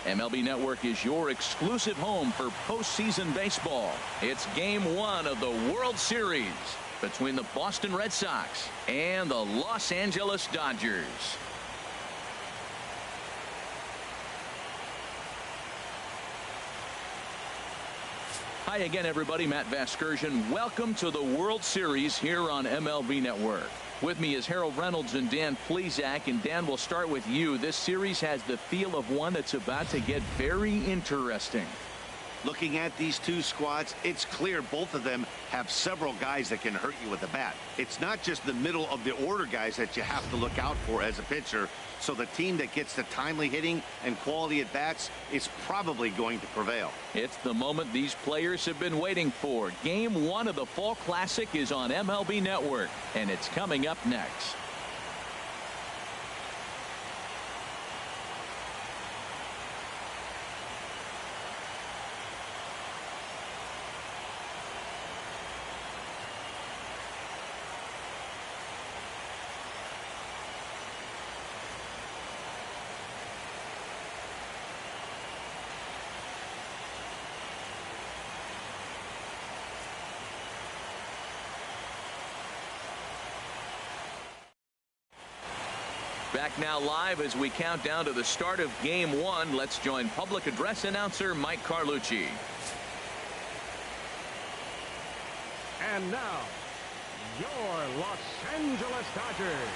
MLB Network is your exclusive home for postseason baseball. It's Game 1 of the World Series between the Boston Red Sox and the Los Angeles Dodgers. Hi again, everybody. Matt Vasgersian. Welcome to the World Series here on MLB Network. With me is Harold Reynolds and Dan Plesac. And Dan, we'll start with you. This series has the feel of one that's about to get very interesting. Looking at these two squads, it's clear both of them have several guys that can hurt you with the bat. It's not just the middle of the order guys that you have to look out for as a pitcher. So the team that gets the timely hitting and quality at bats is probably going to prevail. It's the moment these players have been waiting for. Game 1 of the Fall Classic is on MLB Network, and it's coming up next. Back now live as we count down to the start of Game 1. Let's join public address announcer Mike Carlucci. And now, your Los Angeles Dodgers.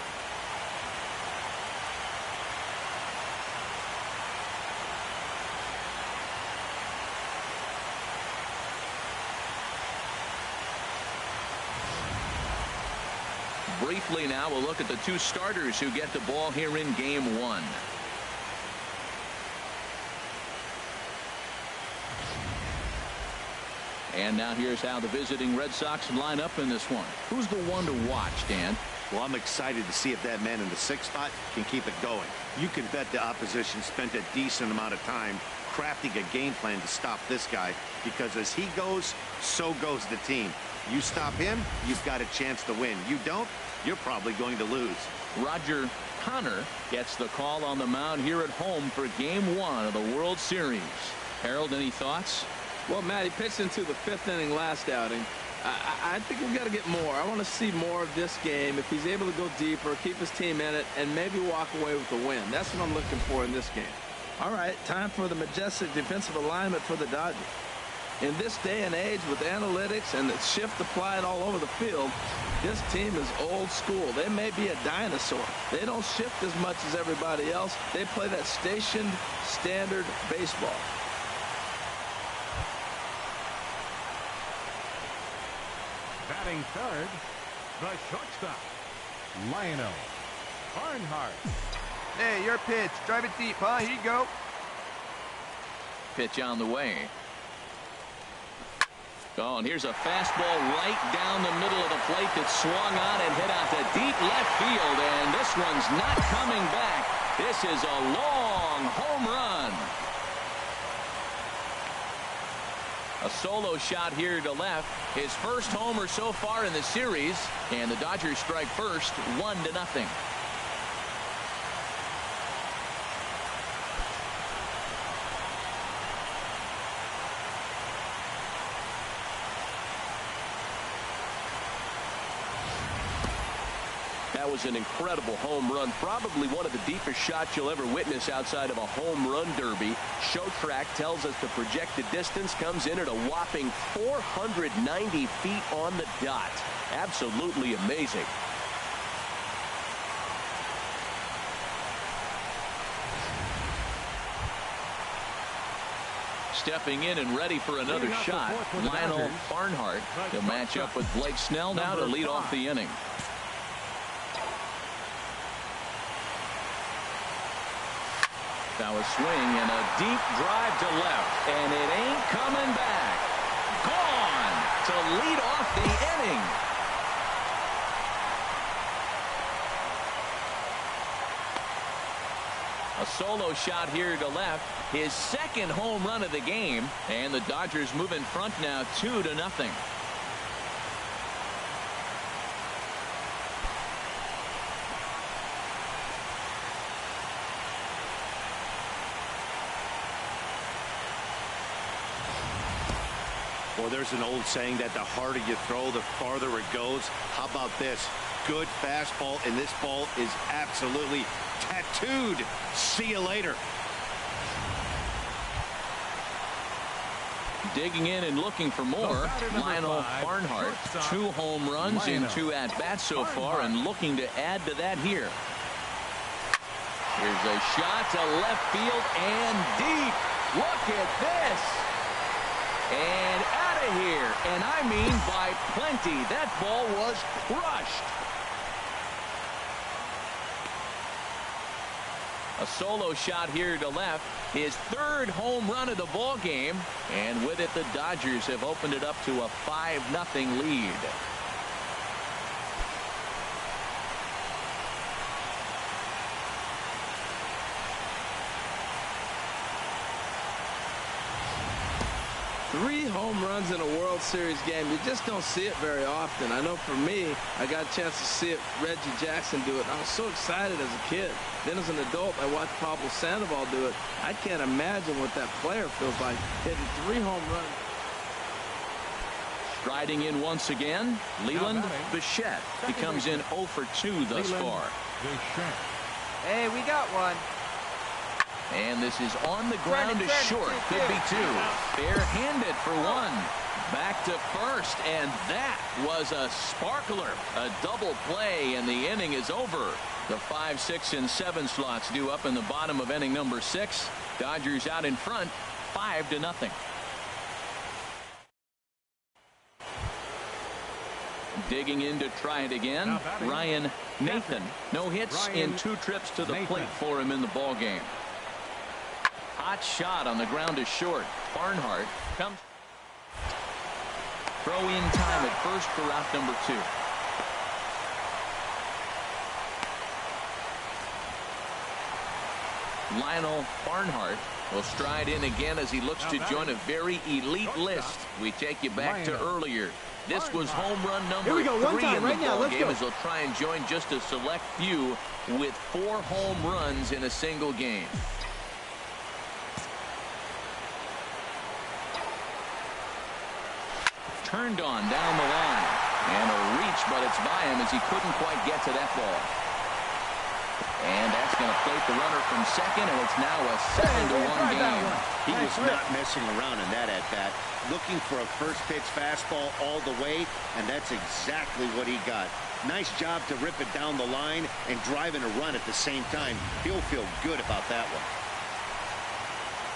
Briefly now, we'll look at the two starters who get the ball here in Game 1. And now here's how the visiting Red Sox line up in this one. Who's the one to watch, Dan? Well, I'm excited to see if that man in the sixth spot can keep it going. You can bet the opposition spent a decent amount of time crafting a game plan to stop this guy, because as he goes, so goes the team. You stop him, you've got a chance to win. You don't, you're probably going to lose. Roger Connor gets the call on the mound here at home for Game 1 of the World Series. Harold, any thoughts? Well, Matt, he pitched into the 5th inning last outing. I think we've got to get more. I want to see more of this game. If he's able to go deeper, keep his team in it, and maybe walk away with the win. That's what I'm looking for in this game. All right, time for the majestic defensive alignment for the Dodgers. In this day and age with analytics and the shift applied all over the field, this team is old school. They may be a dinosaur. They don't shift as much as everybody else. They play that stationed standard baseball. Batting third, the shortstop, Lionel Barnhart. Hey, your pitch. Drive it deep, huh? Here you go. Pitch on the way. Oh, and here's a fastball right down the middle of the plate that swung on and hit out to deep left field, and this one's not coming back. This is a long home run. A solo shot here to left. His first homer so far in the series, and the Dodgers strike first, 1-0. That was an incredible home run, probably one of the deepest shots you'll ever witness outside of a home run derby. ShowTrack tells us the projected distance comes in at a whopping 490 feet on the dot. Absolutely amazing. Stepping in and ready for another shot, Lionel Barnhart. He'll match up with Blake Snell now to lead off the inning. Now a swing and a deep drive to left, and it ain't coming back. Gone to lead off the inning. A solo shot here to left, his second home run of the game, and the Dodgers move in front now 2-0. Well, there's an old saying that the harder you throw, the farther it goes. How about this? Good fastball, and this ball is absolutely tattooed. See you later. Digging in and looking for more, Lionel Barnhart. 2 home runs in 2 at-bats so far, and looking to add to that here. Here's a shot to left field and deep. Look at this. And out of here. And I mean by plenty. That ball was crushed. A solo shot here to left. His 3rd home run of the ball game. And with it, the Dodgers have opened it up to a 5-0 lead. Three home runs in a World Series game. You just don't see it very often. I know for me, I got a chance to see it, Reggie Jackson do it. I was so excited as a kid. Then as an adult, I watched Pablo Sandoval do it. I can't imagine what that player feels like, hitting 3 home runs. Striding in once again, Leland Bichette. He comes in 0 for 2 thus far. Hey, we got one. And this is on the ground to short. Could be 2. Barehanded for 1. Back to first, and that was a sparkler. A double play, and the inning is over. The 5, 6, and 7 slots due up in the bottom of inning number 6. Dodgers out in front, 5-0. Digging in to try it again, Ryan Nathan. No hits in 2 trips to the plate for him in the ball game. Hot shot on the ground to short. Barnhart comes. Throw in time at first for out number 2. Lionel Barnhart will stride in again as he looks to join a very elite list. We take you back to earlier. This was home run number 3 in the ball game as he'll try and join just a select few with 4 home runs in a single game. Turned on down the line, and a reach, but it's by him as he couldn't quite get to that ball. And that's going to plate the runner from second, and it's now a 7-1 game. He was not messing around in that at-bat, looking for a first pitch fastball all the way, and that's exactly what he got. Nice job to rip it down the line and drive in a run at the same time. He'll feel good about that one.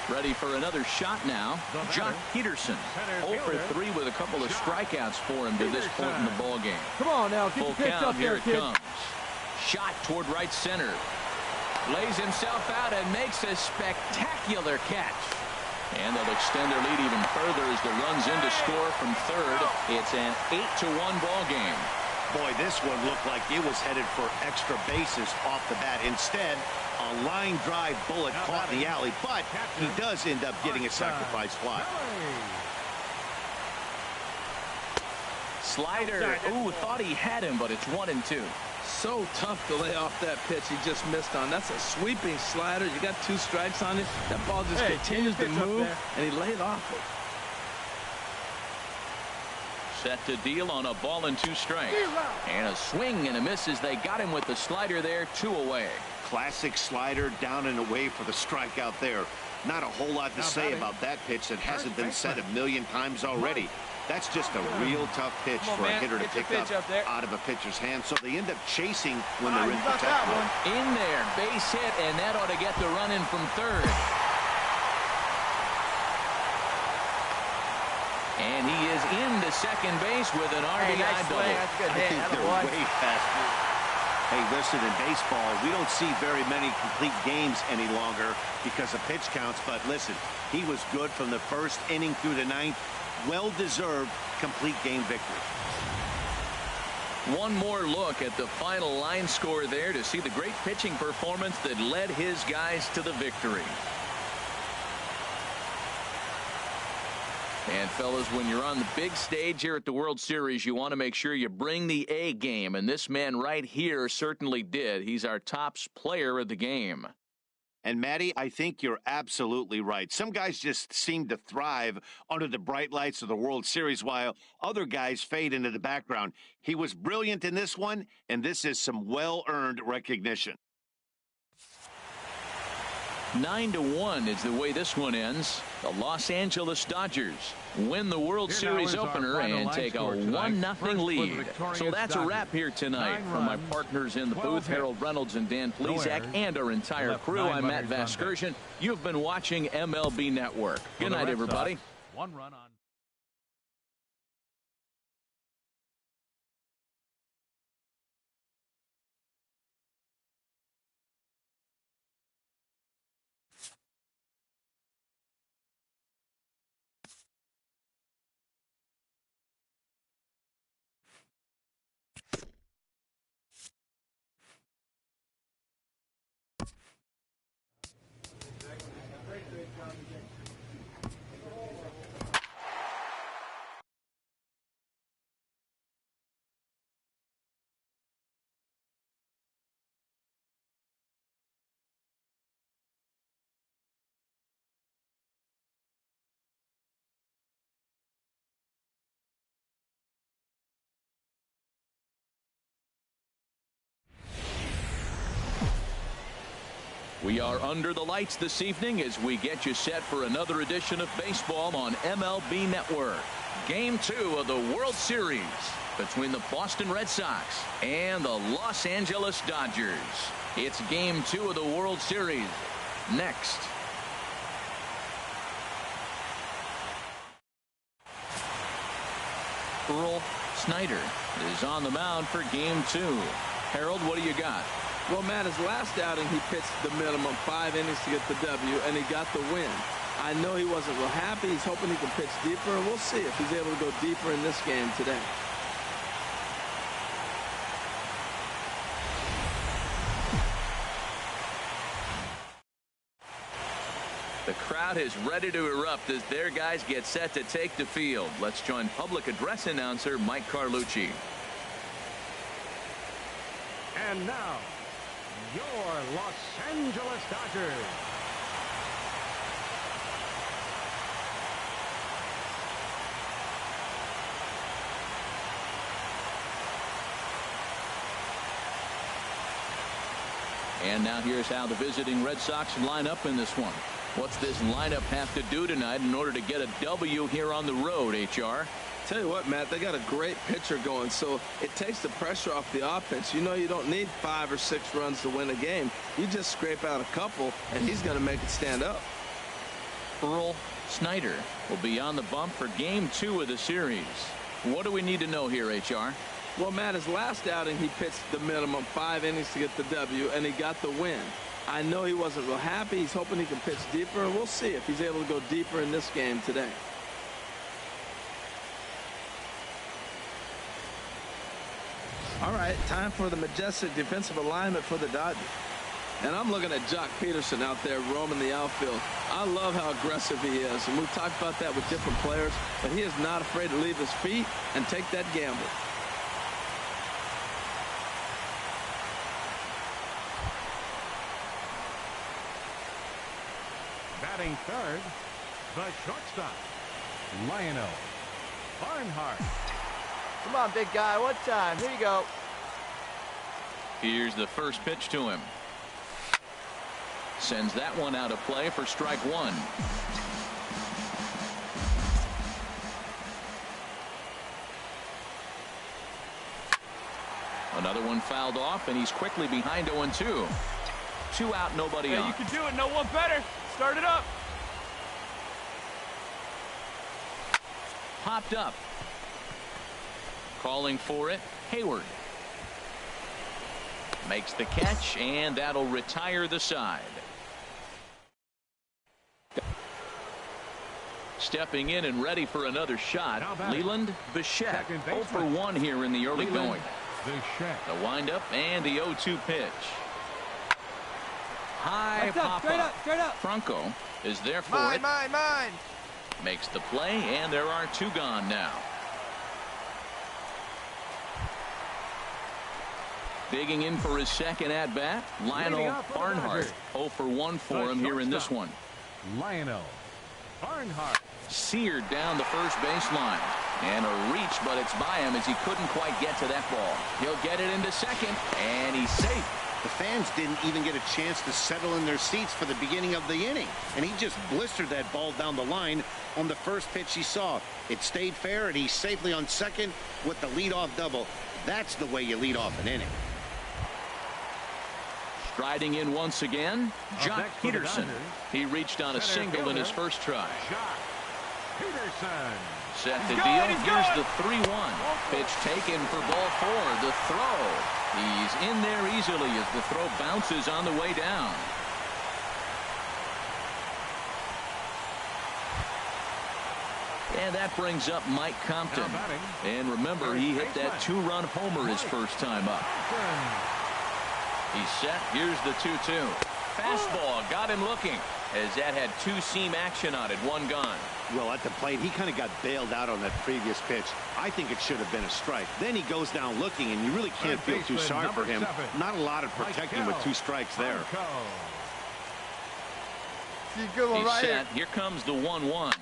Ready for another shot now. Jock Peterson, 0 for 3 with a couple of strikeouts for him to this point in the ball game. Come on now, full count. Here it comes. Shot toward right center. Lays himself out and makes a spectacular catch. And they'll extend their lead even further as the runs in to score from third. It's an 8-1 ball game. Boy, this one looked like it was headed for extra bases off the bat. Instead, a line drive bullet caught in the alley, but he does end up getting a sacrifice fly. Slider. Ooh, thought he had him, but it's 1-2. So tough to lay off that pitch he just missed on. That's a sweeping slider. You got 2 strikes on it. That ball just continues to move, and he laid off it. Set to deal on a ball and 2 strikes. And a swing and a miss as they got him with the slider there, 2 away. Classic slider down and away for the strikeout there. Not a whole lot to say about that pitch that hasn't been said a million times already. That's just a real tough pitch for a hitter to pick up out of a pitcher's hand. So they end up chasing when they're in protect mode. In there, base hit, and that ought to get the run in from third. And he is into second base with an RBI double. That's a good hit. I think they're way faster. Hey, listen, in baseball, we don't see very many complete games any longer because of pitch counts. But listen, he was good from the first inning through the 9th. Well-deserved complete game victory. One more look at the final line score there to see the great pitching performance that led his guys to the victory. And fellas, when you're on the big stage here at the World Series, you want to make sure you bring the A game, and this man right here certainly did. He's our top player of the game. And, Matty, I think you're absolutely right. Some guys just seem to thrive under the bright lights of the World Series while other guys fade into the background. He was brilliant in this one, and this is some well-earned recognition. 9-1 is the way this one ends. The Los Angeles Dodgers win the World Series opener and take a 1-0 lead. So that's a wrap here tonight. From my partners in the booth, Harold Reynolds and Dan Plesac, and our entire crew, I'm Matt Vasgersian. You've been watching MLB Network. Good night, everybody. 1 run on. We are under the lights this evening as we get you set for another edition of baseball on MLB Network. Game 2 of the World Series between the Boston Red Sox and the Los Angeles Dodgers. It's Game 2 of the World Series. Next. Earl Snyder is on the mound for Game 2. Harold, what do you got? Well, Matt, his last outing, he pitched the minimum 5 innings to get the W, and he got the win. I know he wasn't real happy. He's hoping he can pitch deeper, and we'll see if he's able to go deeper in this game today. The crowd is ready to erupt as their guys get set to take the field. Let's join public address announcer Mike Carlucci. And now, your Los Angeles Dodgers. And now here's how the visiting Red Sox line up in this one. What's this lineup have to do tonight in order to get a W here on the road, HR? Tell you what, Matt, they got a great pitcher going, so it takes the pressure off the offense. You know you don't need 5 or 6 runs to win a game. You just scrape out a couple, and he's going to make it stand up. Earl Snyder will be on the bump for Game 2 of the series. What do we need to know here, HR? Well, Matt, his last outing, he pitched the minimum 5 innings to get the W, and he got the win. I know he wasn't real happy. He's hoping he can pitch deeper, and we'll see if he's able to go deeper in this game today. All right, time for the majestic defensive alignment for the Dodgers. And I'm looking at Jock Peterson out there roaming the outfield. I love how aggressive he is, and we've talked about that with different players, but he is not afraid to leave his feet and take that gamble. Batting third, the shortstop, Lionel Barnhart. Come on, big guy. What time? Here you go. Here's the first pitch to him. Sends that one out of play for strike 1. Another one fouled off, and he's quickly behind 0-2. 2 out, nobody on. You can do it. No one better. Start it up. Popped up. Calling for it, Hayward. Makes the catch, and that'll retire the side. Stepping in and ready for another shot, Leland Bichette. 0 for 1 here in the early going. The windup and the 0-2 pitch. High pop up. Straight up. Franco is there for it. Mine. Makes the play, and there are 2 gone now. Digging in for his second at-bat, Lionel Barnhart. 0 for 1 for him here in this one. Lionel Barnhart. Seared down the first baseline. And a reach, but it's by him as he couldn't quite get to that ball. He'll get it into second, and he's safe. The fans didn't even get a chance to settle in their seats for the beginning of the inning. And he just blistered that ball down the line on the first pitch he saw. It stayed fair, and he's safely on second with the leadoff double. That's the way you lead off an inning. Striding in once again, Jock Peterson. He reached on a single in his first try. Jock Peterson. Set the deal. Here's the 3-1. Pitch taken for ball 4. The throw. He's in there easily as the throw bounces on the way down. And that brings up Mike Compton. And remember, he hit that 2-run homer his first time up. He's set. Here's the 2-2. Fastball got him looking as that had 2-seam action on it. 1 gone. Well, at the plate, he kind of got bailed out on that previous pitch. I think it should have been a strike. Then he goes down looking, and you really can't feel too sorry for him. Not a lot of protecting with 2 strikes there. He's set. Here comes the 1-1.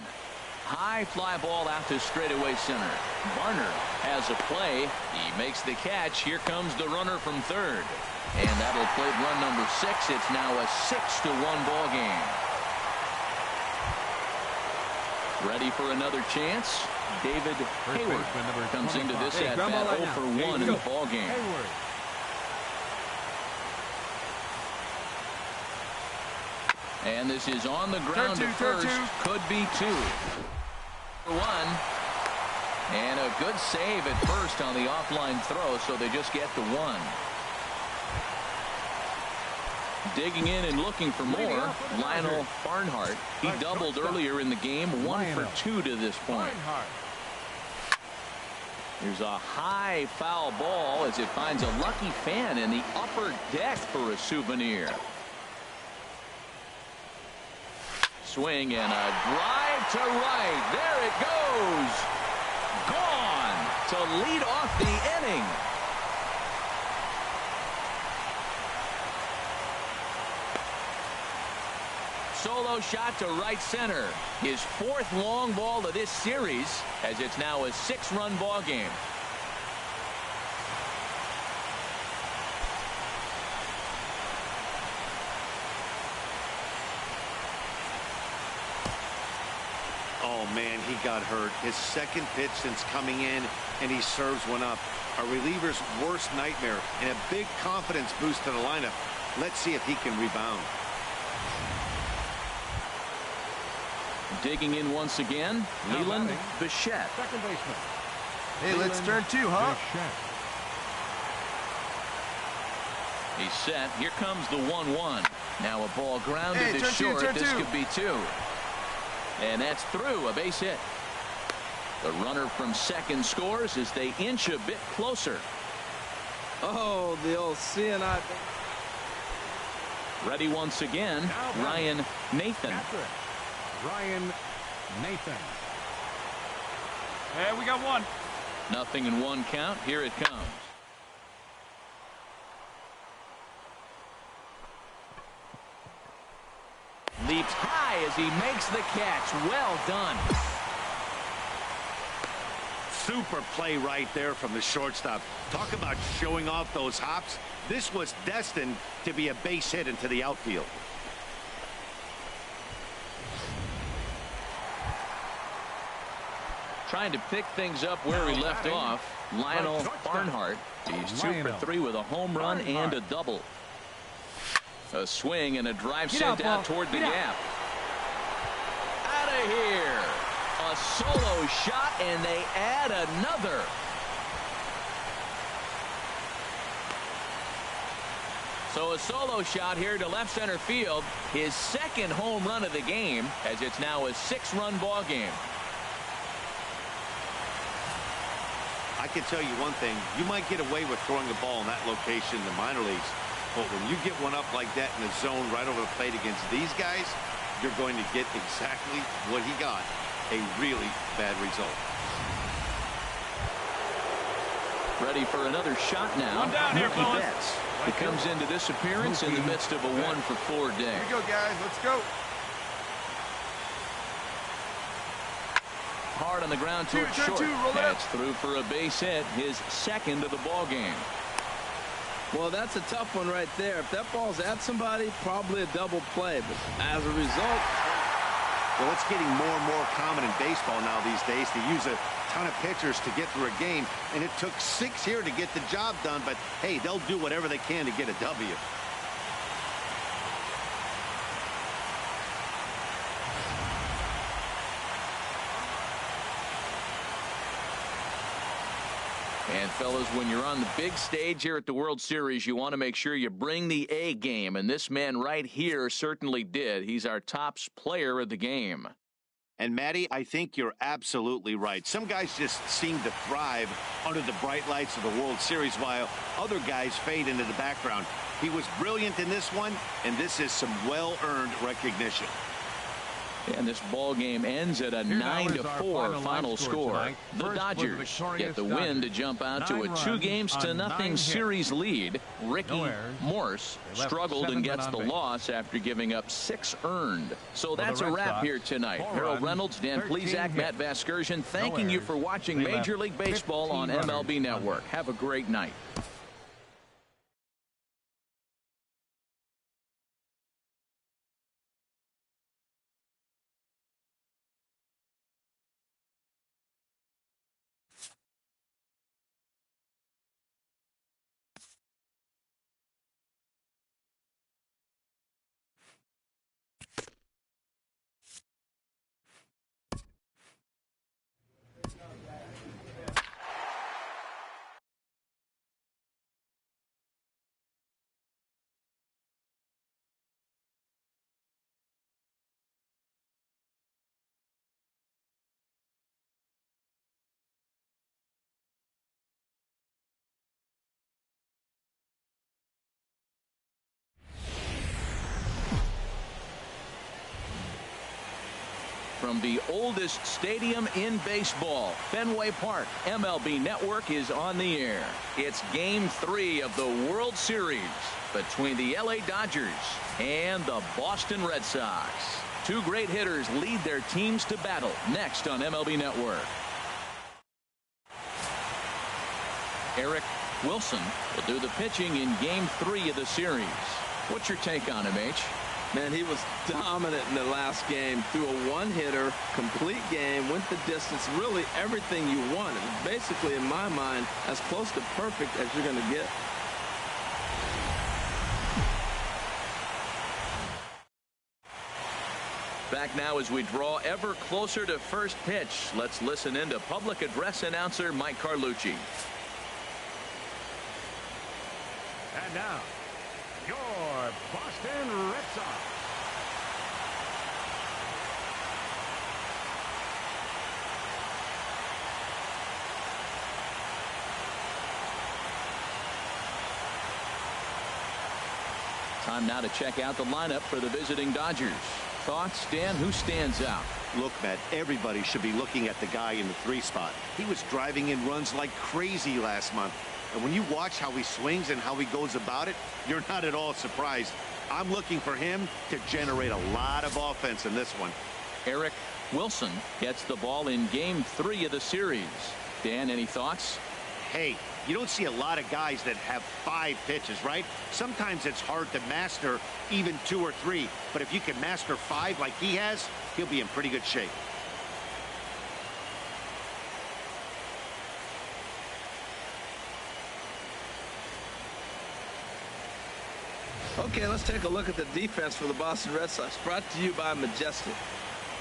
High fly ball out to straightaway center. Varner has a play. He makes the catch. Here comes the runner from third. And that'll play run number 6. It's now a 6-1 ball game. Ready for another chance. David Hayward comes into this at bat 0 for 1 in the ball game. And this is on the ground at first. Could be 2 for 1. And a good save at first on the offline throw, so they just get the 1. Digging in and looking for more, Lionel Barnhart. He doubled earlier in the game, 1 for 2 to this point. Here's a high foul ball as it finds a lucky fan in the upper deck for a souvenir. Swing and a drive to right. There it goes. Gone to lead off the inning. Solo shot to right center. His 4th long ball of this series, as it's now a 6-run ball game. Oh, man, he got hurt. His 2nd pitch since coming in, and he serves one up. A reliever's worst nightmare and a big confidence boost to the lineup. Let's see if he can rebound. Digging in once again, Leland Bichette. Second baseman. Hey, let's turn 2, huh? He's set. Here comes the 1-1. Now a ball grounded to short. This could be 2. And that's through. A base hit. The runner from second scores as they inch a bit closer. Oh, the old CNI. Ready once again, Ryan Nathan. Ryan Nathan. Hey, we got 1. Nothing in 1 count. Here it comes. Leaps high as he makes the catch. Well done. Super play right there from the shortstop. Talk about showing off those hops. This was destined to be a base hit into the outfield. Trying to pick things up where he left off. Lionel Barnhart. He's 2 for 3 with a home run and a double. A swing and a drive sent out toward the gap. Out of here. A solo shot, and they add another. So a solo shot here to left center field. His 2nd home run of the game, as it's now a 6-run ball game. I can tell you one thing. You might get away with throwing a ball in that location in the minor leagues. But when you get one up like that in the zone right over the plate against these guys, you're going to get exactly what he got. A really bad result. Ready for another shot now. One down here, Mookie fellas. Betts. He comes into this appearance in the midst of a 1-for-4 day. Here we go, guys. Let's go. Hard on the ground towards short. That's through for a base hit, his second of the ball game. Well, that's a tough one right there. If that ball's at somebody, probably a double play. But as a result, well, it's getting more and more common in baseball now these days to use a ton of pitchers to get through a game, and it took 6 here to get the job done, but hey, they'll do whatever they can to get a W. And fellas, when you're on the big stage here at the World Series, you want to make sure you bring the A game, and this man right here certainly did. He's our top player of the game. And Matty, I think you're absolutely right. Some guys just seem to thrive under the bright lights of the World Series while other guys fade into the background. He was brilliant in this one, and this is some well-earned recognition. And this ball game ends at a 9-4 final score. The Dodgers get the win to jump out to a 2-0 series lead. Ricky Morse struggled and gets the loss after giving up 6 earned. So that's a wrap here tonight. Harold Reynolds, Dan Plesac, Matt Vasgersian, thanking you for watching Major League Baseball on MLB Network. Have a great night. From the oldest stadium in baseball, Fenway Park, MLB Network is on the air. It's Game 3 of the World Series between the LA Dodgers and the Boston Red Sox. Two great hitters lead their teams to battle next on MLB Network. Eric Wilson will do the pitching in Game 3 of the series. What's your take on him, H? man, he was dominant in the last game. Threw a one-hitter, complete game, went the distance, really everything you want. It was basically, in my mind, as close to perfect as you're going to get. Back now as we draw ever closer to first pitch. Let's listen in to public address announcer Mike Carlucci. And now, your Boston Red Sox. Time now to check out the lineup for the visiting Dodgers. Thoughts, Dan? Who stands out? Look, Matt, everybody should be looking at the guy in the 3 spot. He was driving in runs like crazy last month. And when you watch how he swings and how he goes about it, you're not at all surprised. I'm looking for him to generate a lot of offense in this one. Eric Wilson gets the ball in Game 3 of the series. Dan, any thoughts? Hey, you don't see a lot of guys that have 5 pitches, right? Sometimes it's hard to master even 2 or 3. But if you can master 5 like he has, he'll be in pretty good shape. Okay, let's take a look at the defense for the Boston Red Sox, brought to you by Majestic.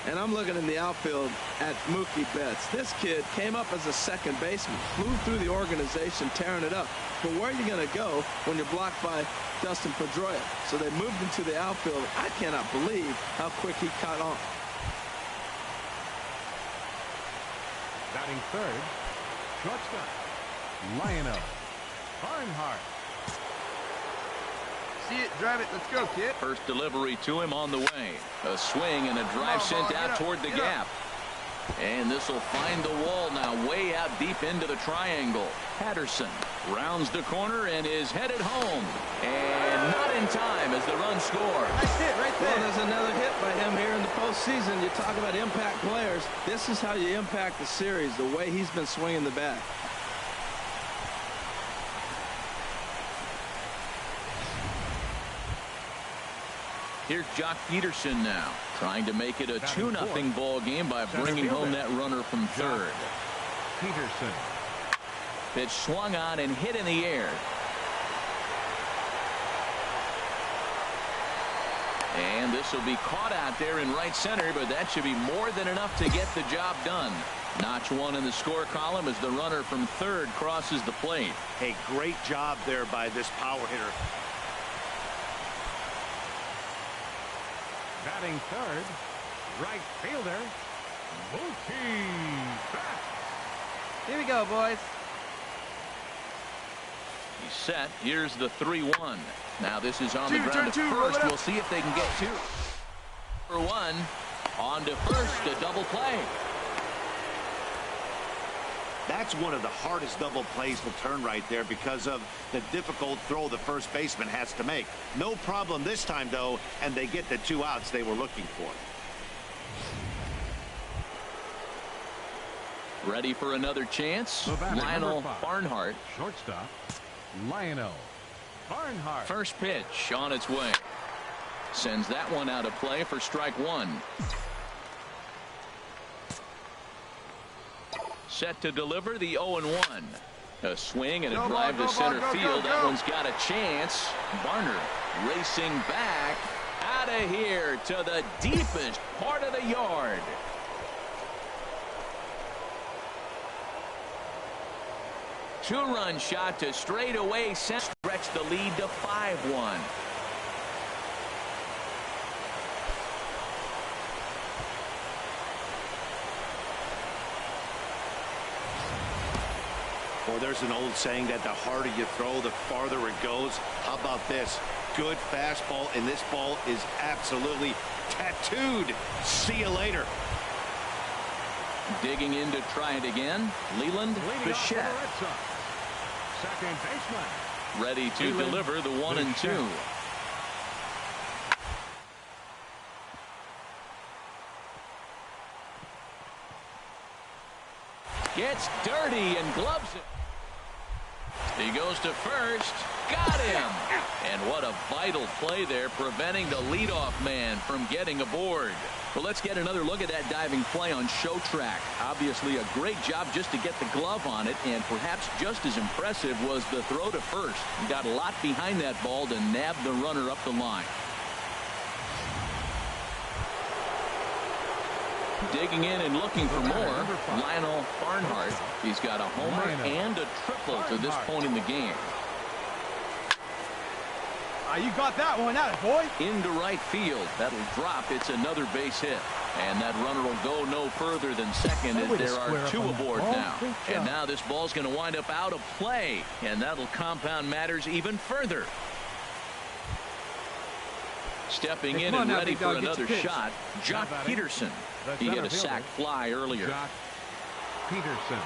And I'm looking in the outfield at Mookie Betts. This kid came up as a second baseman, flew through the organization, tearing it up. But where are you going to go when you're blocked by Dustin Pedroia? So they moved into the outfield. I cannot believe how quick he caught on. Batting third, shortstop, Lionel Barnhart. See it, drive it, let's go, kid. First delivery to him on the way. A swing and a drive sent out toward the gap. And this will find the wall now, way out deep into the triangle. Patterson rounds the corner and is headed home. And not in time as the run scores. Nice hit right there. Well, there's another hit by him here in the postseason. You talk about impact players. This is how you impact the series, the way he's been swinging the bat. Here's Jock Peterson now, trying to make it a 2-0 ball game by bringing home that runner from third. Peterson. Pitch swung on and hit in the air. And this will be caught out there in right center, but that should be more than enough to get the job done. Notch one in the score column as the runner from third crosses the plate. Hey, great job there by this power hitter. Batting third, right fielder, Mookie Betts. Here we go, boys. He's set. Here's the 3-1. Now this is on the ground to roll it first. up. We'll see if they can get two. For one, on to first, a double play. That's one of the hardest double plays to turn right there because of the difficult throw the first baseman has to make. No problem this time, though, and they get the 2 outs they were looking for. Ready for another chance? Lionel Barnhart. Shortstop, Lionel Barnhart. First pitch on its way. Sends that one out of play for strike one. Set to deliver the 0-1. A swing and a drive to center field. That one's got a chance. Barnard racing back out of here to the deepest part of the yard. Two-run shot to straightaway center. Stretch the lead to 5-1. Well, there's an old saying that the harder you throw, the farther it goes. How about this? Good fastball, and this ball is absolutely tattooed. See you later. Digging in to try it again. Leland Bichette. Second baseman. Ready to deliver the 1-2. Gets dirty and gloves it. He goes to first. Got him. And what a vital play there, preventing the leadoff man from getting aboard. Well, let's get another look at that diving play on show track. Obviously a great job just to get the glove on it, and perhaps just as impressive was the throw to first. Got a lot behind that ball to nab the runner up the line. Digging in and looking for more, Lionel Barnhart. He's got a homer and a triple to this point in the game. You got that one out, boy. Into right field. That'll drop. It's another base hit. And that runner will go no further than second as there are two aboard now. And now this ball's going to wind up out of play. And that'll compound matters even further. Stepping in and ready for another shot, Jock Peterson. He hit a sac fly earlier. Jock Peterson.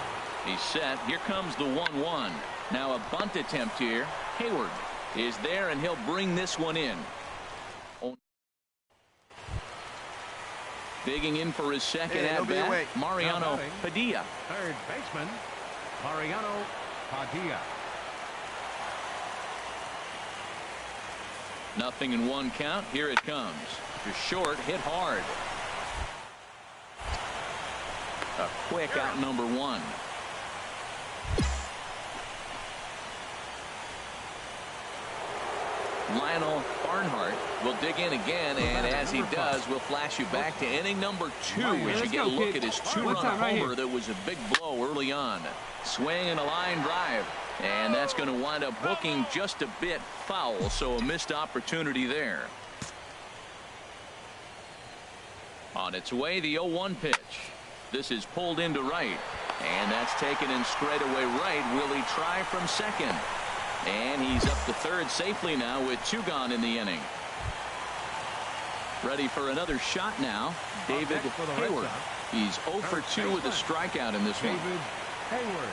He's set. Here comes the 1-1. Now a bunt attempt here. Hayward is there, and he'll bring this one in. Digging in for his second at-bat, Mariano Padilla. Third baseman, Mariano Padilla. Nothing in one count. Here it comes. Just short, hit hard. A quick out number one. Lionel Barnhart will dig in again, and as he does, we'll flash you back to inning number 2 as you get a look at his 2-run homer that was a big blow early on. Swing and a line drive, and that's going to wind up hooking just a bit foul, so a missed opportunity there. On its way, the 0-1 pitch. This is pulled into right, and that's taken in straightaway right. Will he try from second? And he's up to third safely now with 2 gone in the inning. Ready for another shot now. David Hayward. He's 0 for 2 with a strikeout in this one. David Hayward.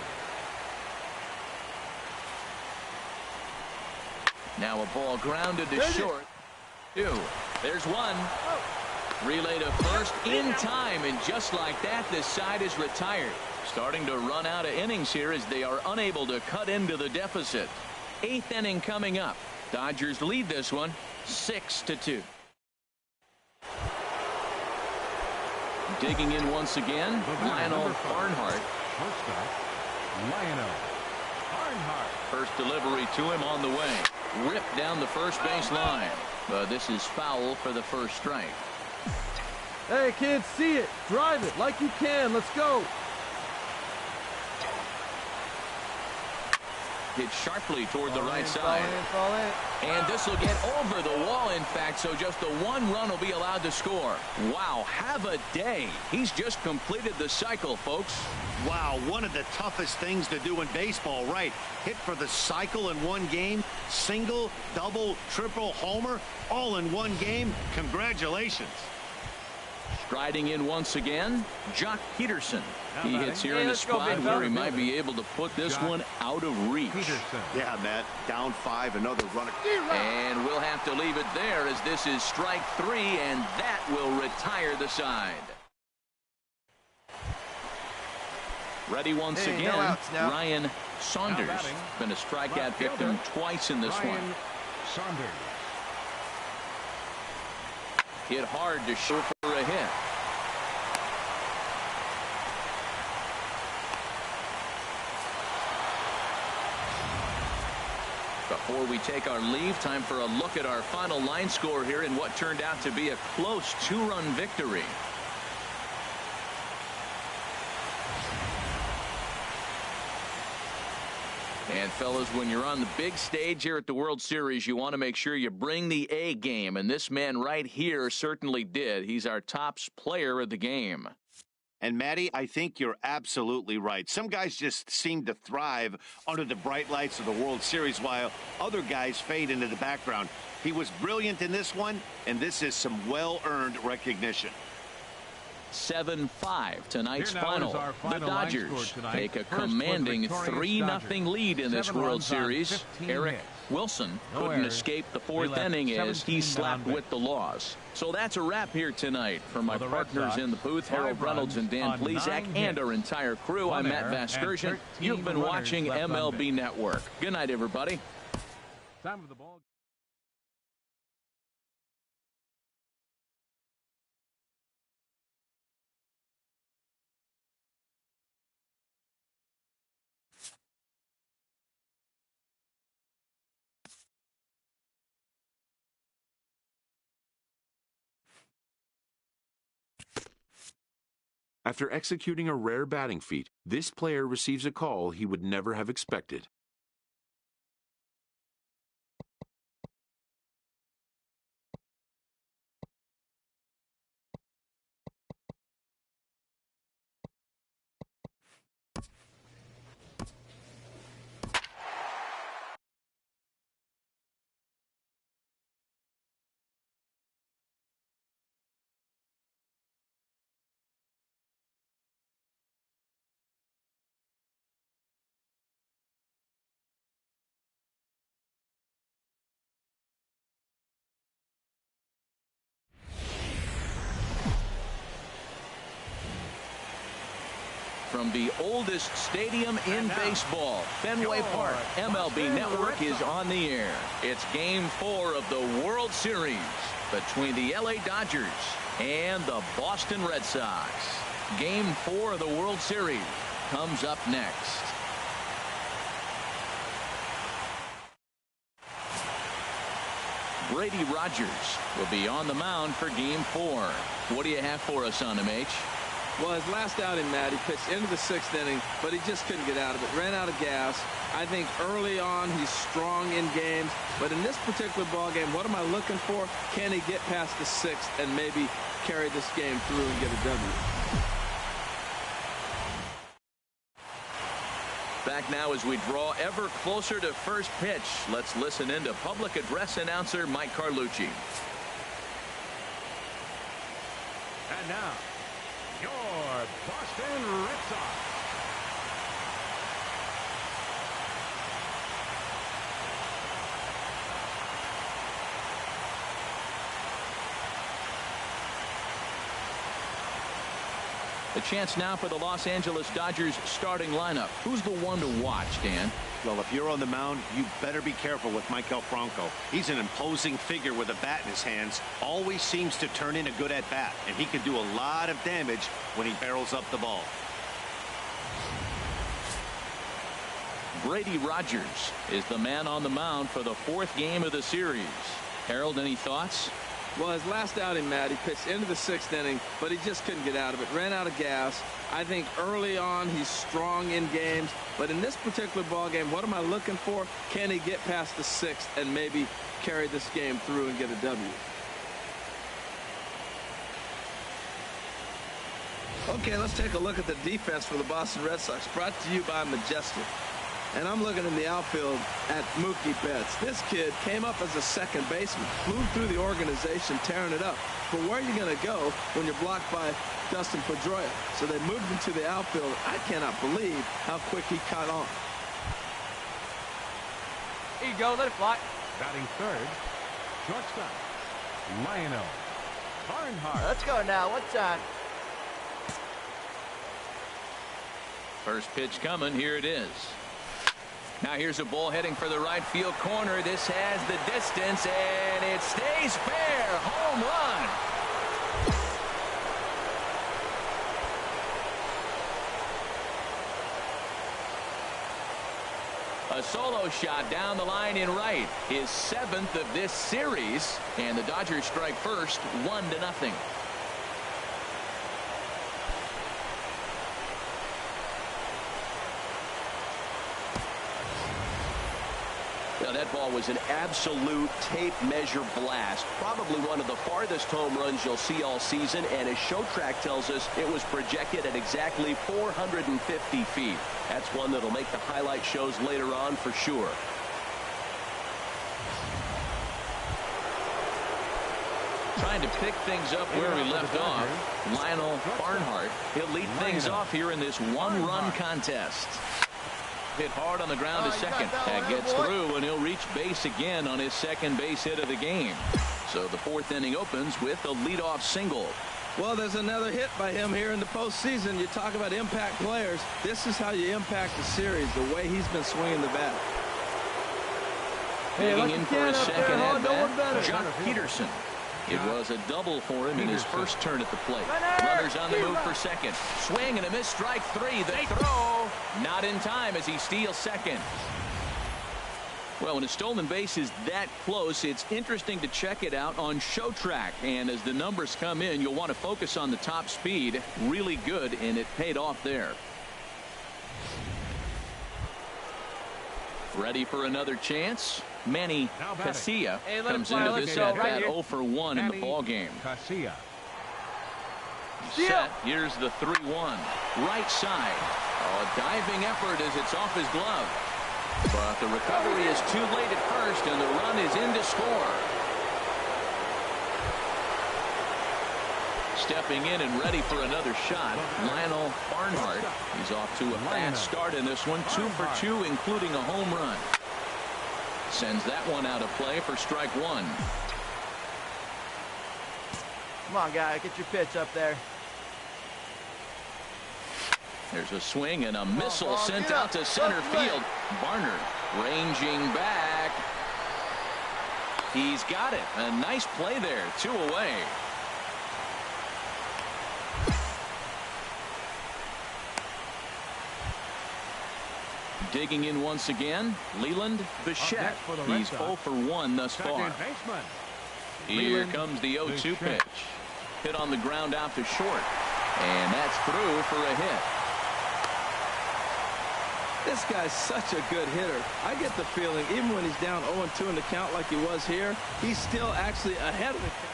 Now a ball grounded to short. 2. There's 1. Relay to first in time, and just like that, this side is retired. Starting to run out of innings here as they are unable to cut into the deficit. 8th inning coming up. Dodgers lead this one 6-2. Digging in once again, Lionel Barnhart. Shortstop, Lionel Barnhart. First delivery to him on the way. Ripped down the first base line. But this is foul for the first strike. Hey, kids, see it. Drive it like you can. Let's go. Hit sharply toward the right side. Fall in. And this will get over the wall, in fact, so just the 1 run will be allowed to score. Wow, have a day. He's just completed the cycle, folks. Wow, one of the toughest things to do in baseball, right? Hit for the cycle in one game, single, double, triple, homer, all in one game. Congratulations. Striding in once again, Jock Peterson. He hits here in a spot where he might be able to put this one out of reach. Yeah, Matt, down 5, another runner. And we'll have to leave it there as this is strike 3, and that will retire the side. Ready once again, Ryan Saunders. Been a strikeout victim twice in this one. Saunders. Hit hard to shoot for a hit. Before we take our leave, time for a look at our final line score here in what turned out to be a close 2-run victory. And fellas, when you're on the big stage here at the World Series, you want to make sure you bring the A game, and this man right here certainly did. He's our top player of the game. And Matty, I think you're absolutely right. Some guys just seem to thrive under the bright lights of the World Series while other guys fade into the background. He was brilliant in this one, and this is some well-earned recognition. 7-5 tonight's final. The Dodgers take a commanding 3-0 lead in this World Series. Eric Wilson couldn't escape the 4th inning as he slapped with the loss. So that's a wrap here tonight. For my partners in the booth, Harold Reynolds and Dan Plesac, and our entire crew, I'm Matt Vasgersian. You've been watching MLB Network. Good night, everybody. Time of the ball. After executing a rare batting feat, this player receives a call he would never have expected. From the oldest stadium in baseball, Fenway Park, MLB Network is on the air. It's Game 4 of the World Series between the LA Dodgers and the Boston Red Sox. Game 4 of the World Series comes up next. Brady Rogers will be on the mound for Game 4. What do you have for us on him, H? Well, his last outing, Matt, he pitched into the 6th inning, but he just couldn't get out of it. Ran out of gas. I think early on he's strong in games, but in this particular ball game, what am I looking for? Can he get past the 6th and maybe carry this game through and get a W? Back now as we draw ever closer to first pitch. Let's listen in to public address announcer Mike Carlucci. And now, your Boston Red Sox. A chance now for the Los Angeles Dodgers starting lineup. Who's the one to watch, Dan? Well, if you're on the mound, you better be careful with Michael Franco. He's an imposing figure with a bat in his hands. Always seems to turn in a good at-bat, and he can do a lot of damage when he barrels up the ball. Brady Rogers is the man on the mound for the 4th game of the series. Harold, any thoughts? Well, his last outing, Matt, he pitched into the 6th inning, but he just couldn't get out of it. Ran out of gas. I think early on he's strong in games, but in this particular ball game, what am I looking for? Can he get past the 6th and maybe carry this game through and get a W? Okay, let's take a look at the defense for the Boston Red Sox, brought to you by Majestic. And I'm looking in the outfield at Mookie Betts. This kid came up as a second baseman, flew through the organization, tearing it up. But where are you going to go when you're blocked by Dustin Pedroia? So they moved him to the outfield. I cannot believe how quick he caught on. Here you go. Let it fly. Batting third, shortstop, Lionel Barnhart. Let's go now. What's on? First pitch coming. Here it is. Now here's a ball heading for the right field corner. This has the distance, and it stays fair. Home run. A solo shot down the line in right. His 7th of this series, and the Dodgers strike first, 1-0. Now, that ball was an absolute tape measure blast. Probably one of the farthest home runs you'll see all season. And as Showtrack tells us, it was projected at exactly 450 feet. That's one that'll make the highlight shows later on for sure. Trying to pick things up where we left off. Lionel Barnhart. He'll lead things off here in this one-run contest. Hit hard on the ground to second. That gets through, and he'll reach base again on his second base hit of the game. So the 4th inning opens with a leadoff single. Well, there's another hit by him here in the postseason. You talk about impact players. This is how you impact the series, the way he's been swinging the bat. Digging in for his second at bat, Jock Peterson. It was a double for him in his first turn at the plate. Runners on the move for second. Swing and a miss, strike 3. The throw not in time as he steals second. Well, when a stolen base is that close, it's interesting to check it out on Showtrack. And as the numbers come in, you'll want to focus on the top speed. Really good, and it paid off there. Ready for another chance? Manny Casilla comes into this at-bat 0 for 1 in the ballgame. Set. Here's the 3-1. Right side. A diving effort as it's off his glove. But the recovery is too late at first, and the run is in to score. Stepping in and ready for another shot, Lionel Barnhart. He's off to a fast start in this one. 2 for 2, including a home run. Sends that one out of play for strike 1. Come on, guy, get your pitch up there. There's a swing and a missile sent out to center field. Barnhart ranging back. He's got it. A nice play there. 2 away. Digging in once again, Leland Bichette. He's 0 for 1 thus far. Here comes the 0-2 pitch. Hit on the ground out to short. And that's through for a hit. This guy's such a good hitter. I get the feeling, even when he's down 0-2 in the count like he was here, he's still actually ahead of the count.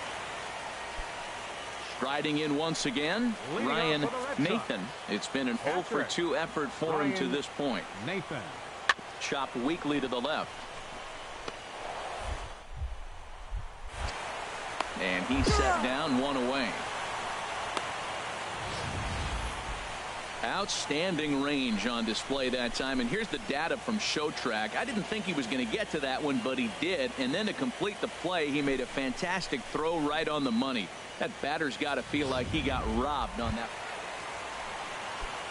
Striding in once again, Ryan Nathan. It's been an 0 for 2 effort for him to this point. Nathan. Chopped weakly to the left. And he's set down 1 away. Outstanding range on display that time. And here's the data from Showtrack. I didn't think he was going to get to that one, but he did. And then to complete the play, he made a fantastic throw right on the money. That batter's got to feel like he got robbed on that.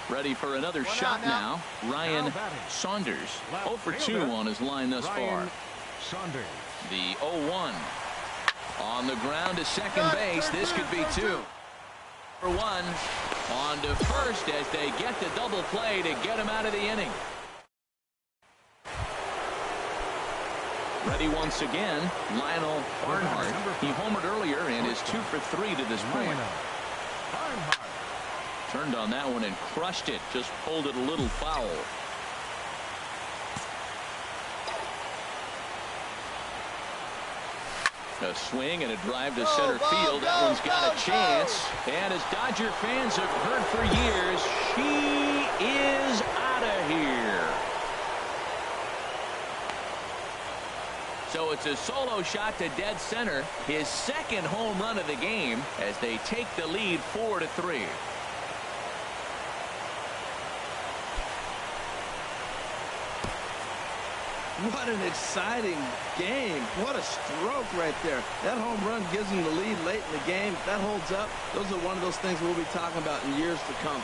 Ready for another shot now. Ryan Saunders. 0 for 2 on his line thus far. Saunders. The 0-1. On the ground to second base. This could be 2 for 1. On to first as they get the double play to get him out of the inning. Ready once again, Lionel Barnhart. He homered earlier and is 2 for 3 to this point. Turned on that one and crushed it. Just pulled it a little foul. A swing and a drive to center field. That one's got a chance. And as Dodger fans have heard for years, she is out of here. So it's a solo shot to dead center. His second home run of the game as they take the lead 4-3. What an exciting game. What a stroke right there. That home run gives him the lead late in the game. If that holds up, those are one of those things we'll be talking about in years to come.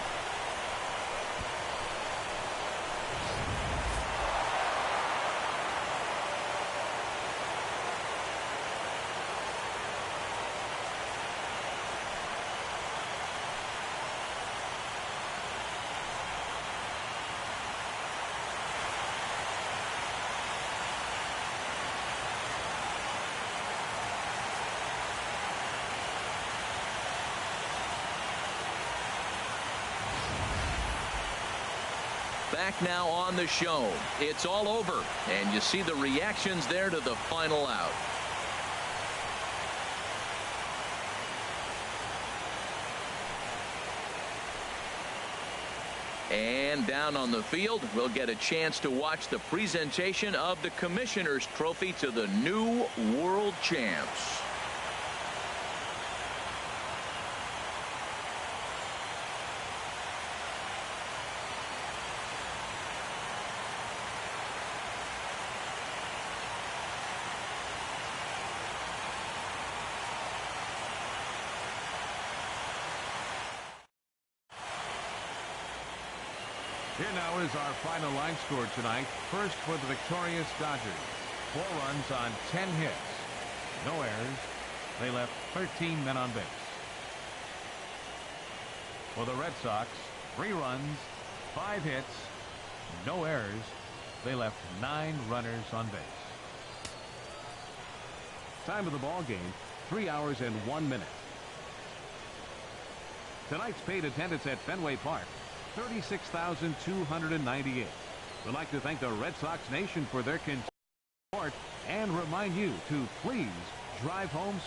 Back now on the show. It's all over, and you see the reactions there to the final out. And down on the field, we'll get a chance to watch the presentation of the Commissioner's Trophy to the new world champs. Here now is our final line score tonight. First for the victorious Dodgers. 4 runs on 10 hits. No errors. They left 13 men on base. For the Red Sox, 3 runs, 5 hits, no errors. They left 9 runners on base. Time of the ball game, 3 hours and 1 minute. Tonight's paid attendance at Fenway Park, 36,298. We'd like to thank the Red Sox Nation for their continued support and remind you to please drive home